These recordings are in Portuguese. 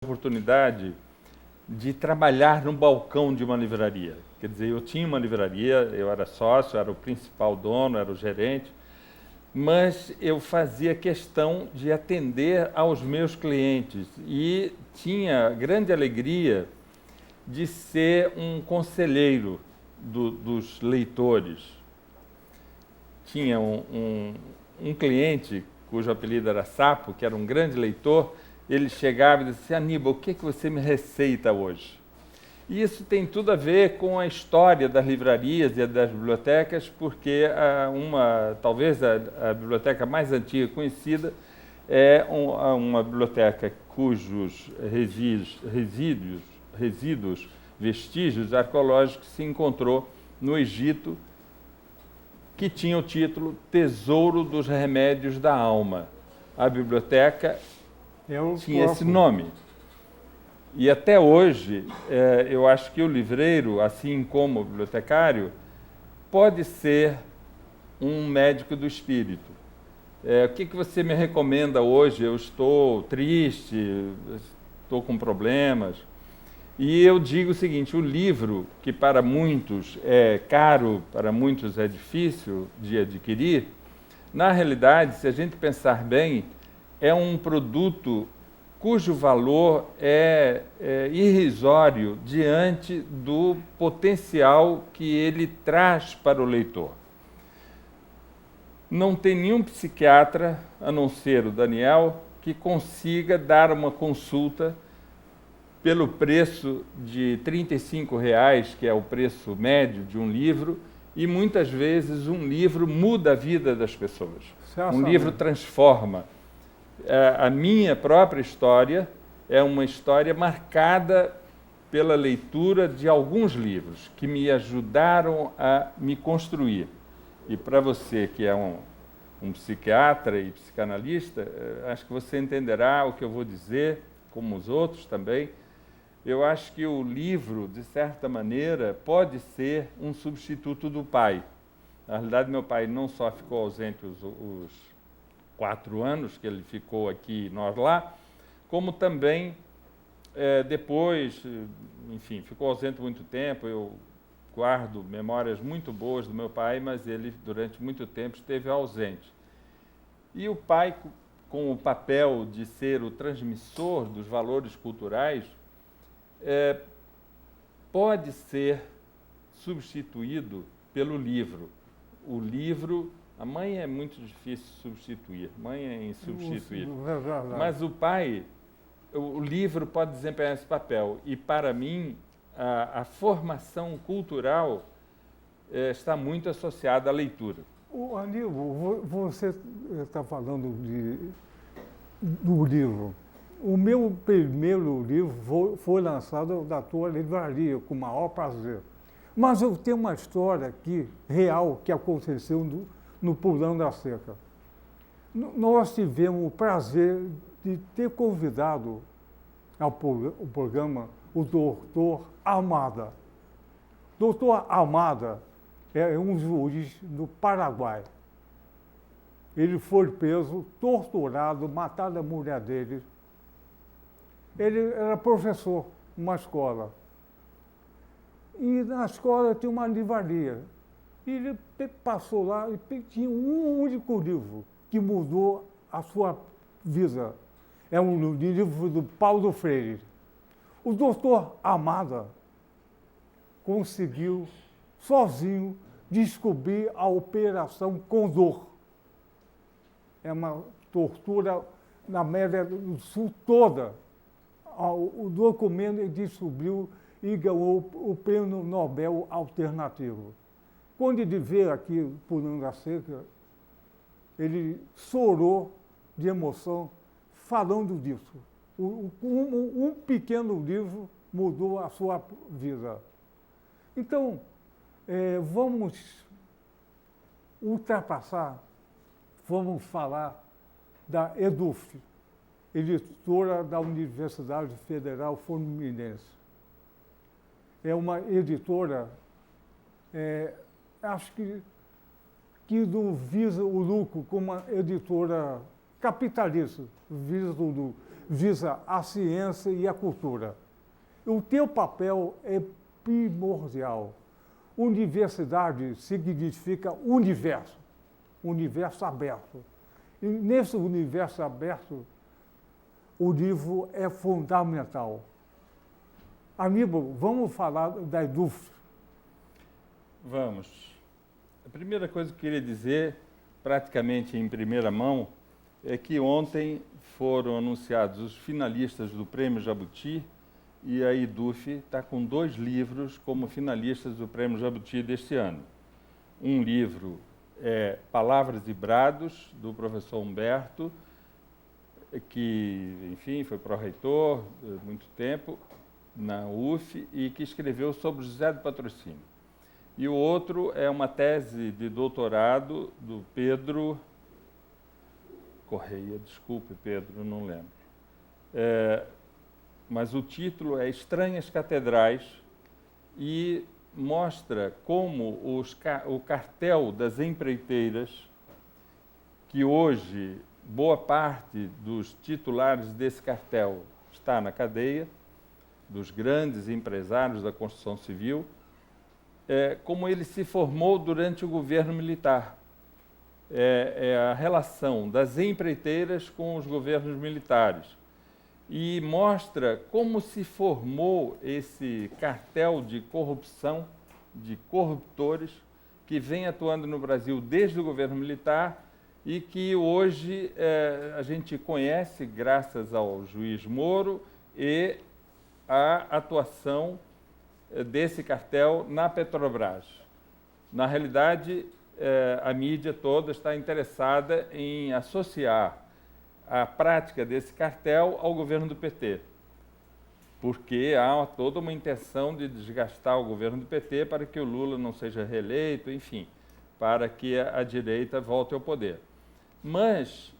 Oportunidade de trabalhar no balcão de uma livraria. Quer dizer, eu tinha uma livraria, eu era sócio, era o principal dono, era o gerente, mas eu fazia questão de atender aos meus clientes e tinha grande alegria de ser um conselheiro dos leitores. Tinha um cliente cujo apelido era Sapo, que era um grande leitor. Ele chegava e dizia: Aníbal, o que você me receita hoje? E isso tem tudo a ver com a história das livrarias e das bibliotecas, porque talvez a biblioteca mais antiga conhecida é uma biblioteca cujos resíduos, vestígios arqueológicos se encontrou no Egito, que tinha o título Tesouro dos Remédios da Alma. A biblioteca tinha esse nome. E até hoje, eu acho que o livreiro, assim como o bibliotecário, pode ser um médico do espírito. O que você me recomenda hoje? Eu estou triste, estou com problemas. E eu digo o seguinte: o livro, que para muitos é caro, para muitos é difícil de adquirir, na realidade, se a gente pensar bem, é um produto cujo valor é irrisório diante do potencial que ele traz para o leitor. Não tem nenhum psiquiatra, a não ser o Daniel, que consiga dar uma consulta pelo preço de R$ 35,00, que é o preço médio de um livro, e muitas vezes um livro muda a vida das pessoas. Um livro transforma. A minha própria história é uma história marcada pela leitura de alguns livros que me ajudaram a me construir. E para você que é um psiquiatra e psicanalista, acho que você entenderá o que eu vou dizer, como os outros também. Eu acho que o livro, de certa maneira, pode ser um substituto do pai. Na realidade, meu pai não só ficou ausente os 4 anos que ele ficou aqui, nós lá, como também depois, enfim, ficou ausente muito tempo. Eu guardo memórias muito boas do meu pai, mas ele durante muito tempo esteve ausente. E o pai, com o papel de ser o transmissor dos valores culturais, pode ser substituído pelo livro. O livro, a mãe é muito difícil de substituir, mãe é insubstituível. Mas o pai, o livro pode desempenhar esse papel. E para mim, a formação cultural está muito associada à leitura. Aníbal, você está falando do livro. O meu primeiro livro foi lançado da tua livraria, com o maior prazer. Mas eu tenho uma história aqui, real, que aconteceu no Pulando a Cerca. Nós tivemos o prazer de ter convidado ao programa o doutor Almada. Doutor Almada é um juiz do Paraguai. Ele foi preso, torturado, mataram a mulher dele. Ele era professor numa escola. E na escola tinha uma livraria. E ele passou lá e tinha um único livro que mudou a sua vida. É um livro do Paulo Freire. O doutor Almada conseguiu, sozinho, descobrir a Operação Condor. É uma tortura na América do Sul toda. O documento ele descobriu e ganhou o Prêmio Nobel Alternativo. Quando ele veio aqui, Pulando a Cerca, ele chorou de emoção falando disso. Um pequeno livro mudou a sua vida. Então, vamos ultrapassar, vamos falar da EDUF, editora da Universidade Federal Fluminense. É uma editora, acho que não visa o lucro como uma editora capitalista, visa o lucro. visa a ciência e a cultura. O teu papel é primordial. Universidade significa universo, universo aberto. E nesse universo aberto, o livro é fundamental. Aníbal, vamos falar da EDUF. Vamos. A primeira coisa que eu queria dizer, praticamente em primeira mão, é que ontem foram anunciados os finalistas do Prêmio Jabuti e a EDUF está com 2 livros como finalistas do Prêmio Jabuti deste ano. Um livro é Palavras e Brados, do professor Humberto, que, enfim, foi pró-reitor muito tempo na UF e que escreveu sobre José do Patrocínio. E o outro é uma tese de doutorado do Pedro Correia, desculpe, Pedro, não lembro. Mas o título é Estranhas Catedrais e mostra como o cartel das empreiteiras, que hoje boa parte dos titulares desse cartel está na cadeia, dos grandes empresários da construção civil, como ele se formou durante o governo militar. É a relação das empreiteiras com os governos militares. E mostra como se formou esse cartel de corrupção, de corruptores, que vem atuando no Brasil desde o governo militar e que hoje a gente conhece graças ao juiz Moro e à atuação desse cartel na Petrobras. Na realidade, a mídia toda está interessada em associar a prática desse cartel ao governo do PT, porque há toda uma intenção de desgastar o governo do PT para que o Lula não seja reeleito, enfim, para que a direita volte ao poder. Mas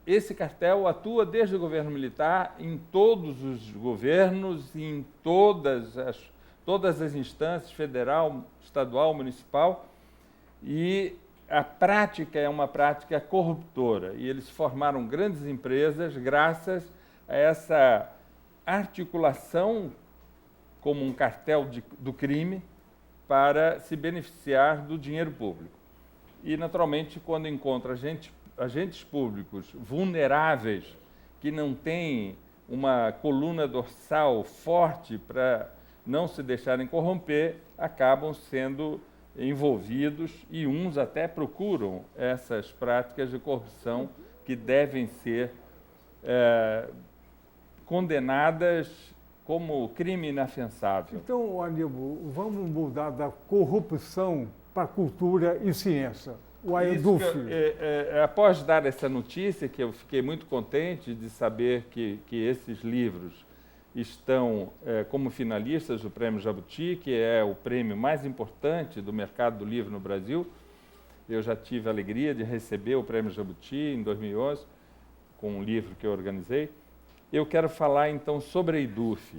esse cartel atua desde o governo militar em todos os governos, em todas as instâncias, federal, estadual, municipal, e a prática é uma prática corruptora. E eles formaram grandes empresas graças a essa articulação como um cartel do crime para se beneficiar do dinheiro público. E, naturalmente, quando encontra agentes públicos vulneráveis, que não têm uma coluna dorsal forte para não se deixarem corromper, acabam sendo envolvidos e uns até procuram essas práticas de corrupção que devem ser condenadas como crime inafensável. Então, Aníbal, vamos mudar da corrupção para cultura e ciência. O EDUF. Após dar essa notícia, que eu fiquei muito contente de saber que esses livros estão como finalistas do Prêmio Jabuti, que é o prêmio mais importante do mercado do livro no Brasil. Eu já tive a alegria de receber o Prêmio Jabuti em 2011, com um livro que eu organizei. Eu quero falar, então, sobre a EDUF.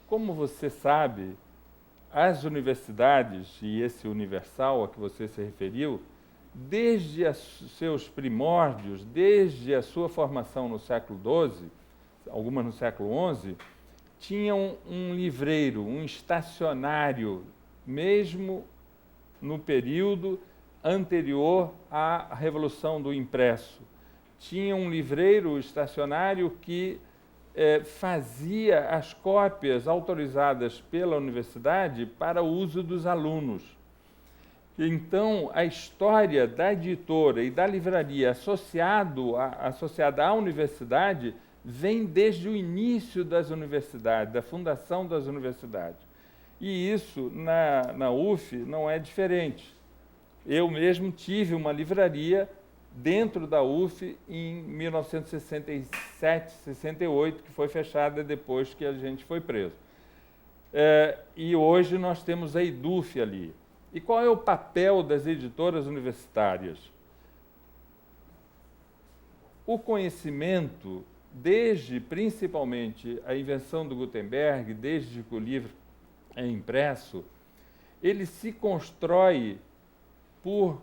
Como você sabe, as universidades, e esse Universal a que você se referiu, desde seus primórdios, desde a sua formação no século XII, algumas no século XI, tinham um livreiro, um estacionário, mesmo no período anterior à Revolução do Impresso. Tinha um livreiro estacionário que fazia as cópias autorizadas pela universidade para o uso dos alunos. Então, a história da editora e da livraria associada à universidade vem desde o início das universidades, da fundação das universidades. E isso, na UF, não é diferente. Eu mesmo tive uma livraria dentro da UF em 1967, 68, que foi fechada depois que a gente foi preso. E hoje nós temos a EDUF ali. E qual é o papel das editoras universitárias? O conhecimento, desde principalmente a invenção do Gutenberg, desde que o livro é impresso, ele se constrói por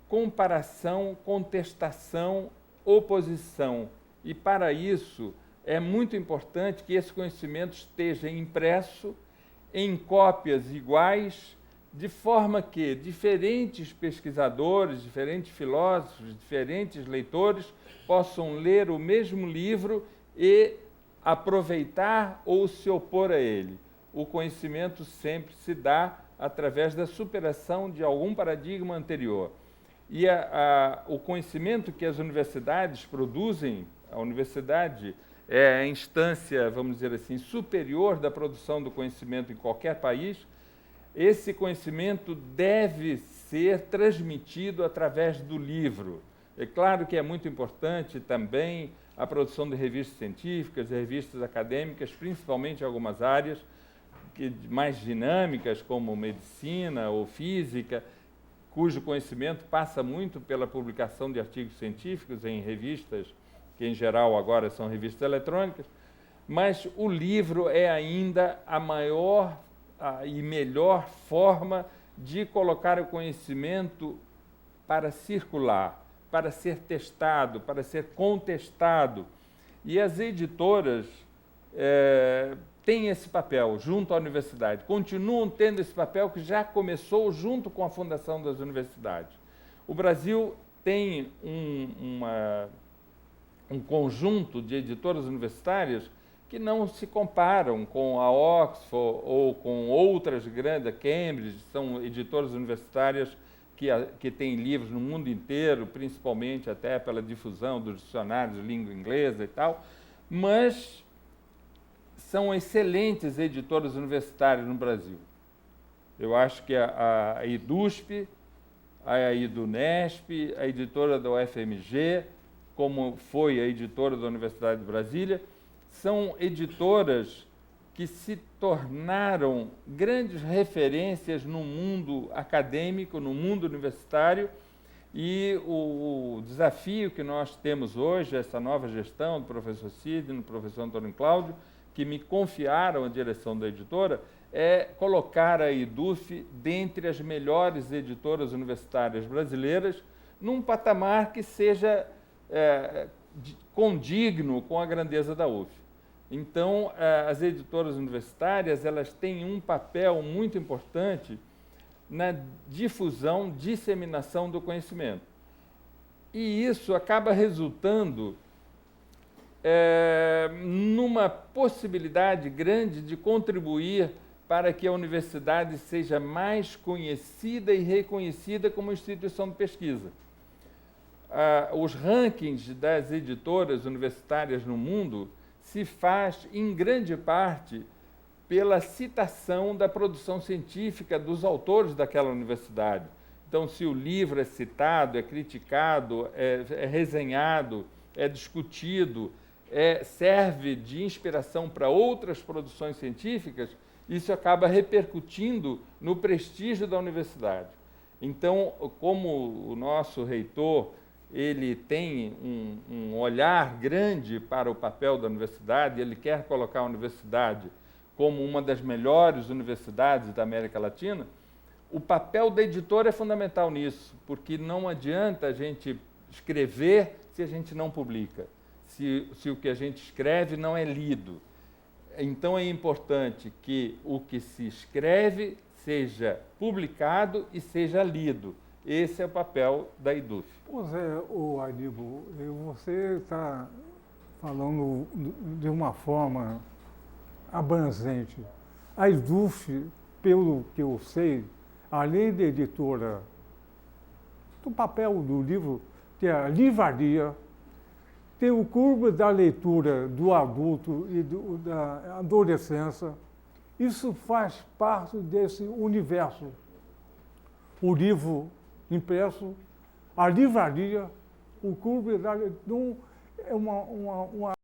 comparação, contestação oposição. E, para isso, é muito importante que esse conhecimento esteja impresso em cópias iguais, de forma que diferentes pesquisadores, diferentes filósofos, diferentes leitores possam ler o mesmo livro e aproveitar ou se opor a ele. O conhecimento sempre se dá através da superação de algum paradigma anterior. E o conhecimento que as universidades produzem, a universidade é a instância, vamos dizer assim, superior da produção do conhecimento em qualquer país. Esse conhecimento deve ser transmitido através do livro. É claro que é muito importante também a produção de revistas científicas, de revistas acadêmicas, principalmente em algumas áreas mais dinâmicas, como medicina ou física, cujo conhecimento passa muito pela publicação de artigos científicos em revistas, que em geral agora são revistas eletrônicas, mas o livro é ainda a maior e melhor forma de colocar o conhecimento para circular, para ser testado, para ser contestado. E as editoras têm esse papel junto à universidade, continuam tendo esse papel que já começou junto com a fundação das universidades. O Brasil tem um conjunto de editoras universitárias que não se comparam com a Oxford ou com outras grandes, a Cambridge, são editoras universitárias que têm livros no mundo inteiro, principalmente até pela difusão dos dicionários de língua inglesa e tal, mas são excelentes editoras universitárias no Brasil. Eu acho que a EDUSP, a EDUNESP, a editora da UFMG, como foi a editora da Universidade de Brasília, são editoras que se tornaram grandes referências no mundo acadêmico, no mundo universitário, e o desafio que nós temos hoje, essa nova gestão do professor Sidney, do professor Antônio Cláudio, que me confiaram a direção da editora, é colocar a EDUF dentre as melhores editoras universitárias brasileiras, num patamar que seja condigno com a grandeza da UF. Então, as editoras universitárias, elas têm um papel muito importante na difusão, disseminação do conhecimento. E isso acaba resultando numa possibilidade grande de contribuir para que a universidade seja mais conhecida e reconhecida como instituição de pesquisa. Os rankings das editoras universitárias no mundo se faz, em grande parte, pela citação da produção científica dos autores daquela universidade. Então, se o livro é citado, é criticado, é resenhado, é discutido, serve de inspiração para outras produções científicas, isso acaba repercutindo no prestígio da universidade. Então, como o nosso reitor ele tem um olhar grande para o papel da universidade, ele quer colocar a universidade como uma das melhores universidades da América Latina, o papel da editora é fundamental nisso, porque não adianta a gente escrever se a gente não publica, se o que a gente escreve não é lido. Então é importante que o que se escreve seja publicado e seja lido. Esse é o papel da EDUF. Pois é, Aníbal, você está falando de uma forma abrangente. A EDUF, pelo que eu sei, além da editora, do papel do livro, tem a livraria, tem o clube da leitura do adulto e da adolescência. Isso faz parte desse universo. O livro impresso, a livraria, o clube da leitura, é uma